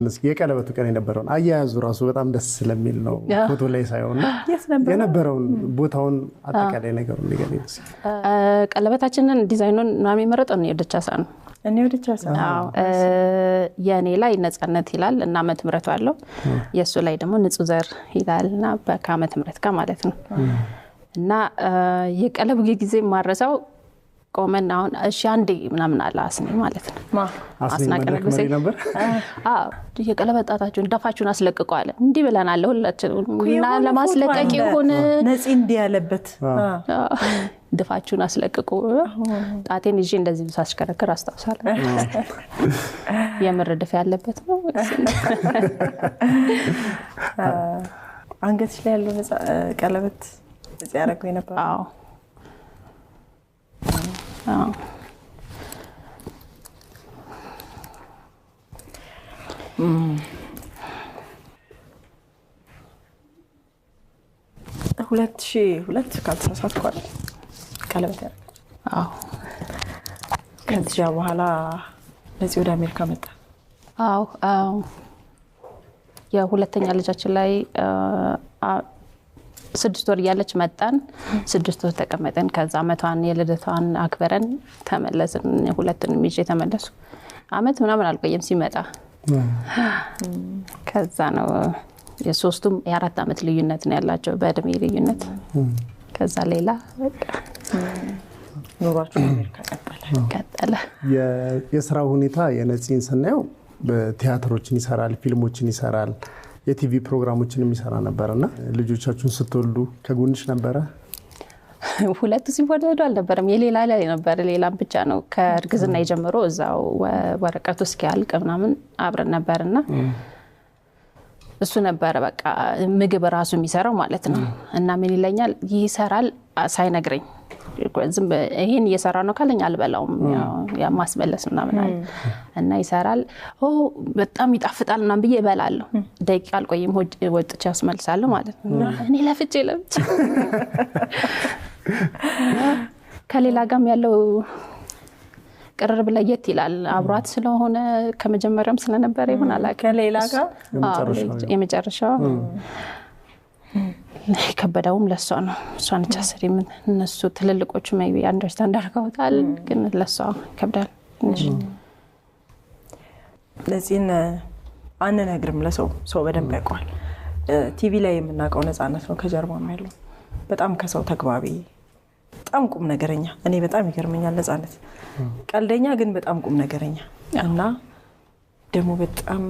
የቀለበቱ ቀን የነበረውን አያያዙ ራሱ በጣም ደስ ስለሚል ነው ፎቶ ላይ ሳይሆን የነበረውን ቦታውን አጠቃላይ ነገሩን ንገሪኝ። ቀለበታችንን ዲዛይኑን ምናምን የመረጠው ነው የደቻሳ ነው። ደቻሳ የኔ ላይ ነጻነት ይላል እና ዓመተ ምህረቱ አለው የሱ ላይ ደግሞ ንጹህ ዘር ይላልና በዓመተ ምህረት ጋር ማለት ነው። እና የቀለቡ ጊዜ ማረሳው ቆመን አሁን እሺ አንዴ ምናምን አላስነኝ ማለት ነው። አስናቀነ ነበር የቀለበጣታችሁን ደፋችሁን አስለቅቁ አለ። እንዲህ ብለናል ሁላችንም እና ለማስለቀቅ ይሁን ነጽ እንዲህ ያለበት ደፋችሁን አስለቅቁ ጣቴን ይዤ እንደዚህ ሳሽከረክር አስተዋሳለሁ። የምርድፍ ያለበት ነው። አንገትሽ ላይ ያለው ቀለበት እዚህ ያረጋው ነበር። አዎ ሁለት ካልተሳሳትኩ ቀለበት ያረጋው። ከዚያ በኋላ ለዚህ ወደ አሜሪካ መጣ። የሁለተኛ ልጃችን ላይ 6 ወር ያለች መጣን። 6 ወር ተቀመጠን። ከዛ አመቷን የልደቷን አክበረን ተመለስን። ሁለቱንም ይዤ ተመለሱ። አመት ምናምን አልቆየም ሲመጣ። ከዛ ነው የሶስቱም የ4 አመት ልዩነት ነው ያላቸው በእድሜ ልዩነት። ከዛ ሌላ በቃ ኑሯችን አሜሪካ ቀጠለ። የስራ ሁኔታ የነጽን ስናየው በቲያትሮችን ይሰራል፣ ፊልሞችን ይሰራል፣ የቲቪ ፕሮግራሞችንም ይሰራ ነበርና ልጆቻችሁን ስትወልዱ ከጎንሽ ነበረ? ሁለቱ ሲወለዱ አልነበረም። የሌላ ላይ ነበር። ሌላም ብቻ ነው ከእርግዝና የጀመሮ እዛው ወረቀቱ እስኪያልቅ ምናምን አብረን ነበርና እሱ ነበር በቃ ምግብ ራሱ የሚሰራው ማለት ነው። እና ምን ይለኛል ይሰራል ሳይነግረኝ ዝም ይሄን እየሰራ ነው ካለኝ አልበላውም ያ ማስመለስ ምናምን አለ እና ይሰራል በጣም ይጣፍጣል ምናምን ብዬ እበላለሁ። ደቂቃ አልቆይም ወጥቼ አስመልሳለሁ ማለት ነው። እኔ ለፍቼ ከሌላ ጋርም ያለው ቅርርብ ለየት ይላል። አብሯት ስለሆነ ከመጀመሪያም ስለነበረ ይሆን አላውቅም። ከሌላ ጋር የመጨረሻው ከበዳውም ለሷ ነው። እሷን ቻስሪ ምን እነሱ ትልልቆቹ ሜቢ አንደርስታንድ አድርገውታል፣ ግን ለሷ ከብዳል እንጂ ለዚህን አንነግርም። ለሰው በደንብ ያውቃል። ቲቪ ላይ የምናውቀው ነፃነት ነው ከጀርባው ያለው። በጣም ከሰው ተግባቢ፣ በጣም ቁም ነገረኛ። እኔ በጣም ይገርመኛል ነፃነት። ቀልደኛ ግን በጣም ቁም ነገረኛ እና ደግሞ በጣም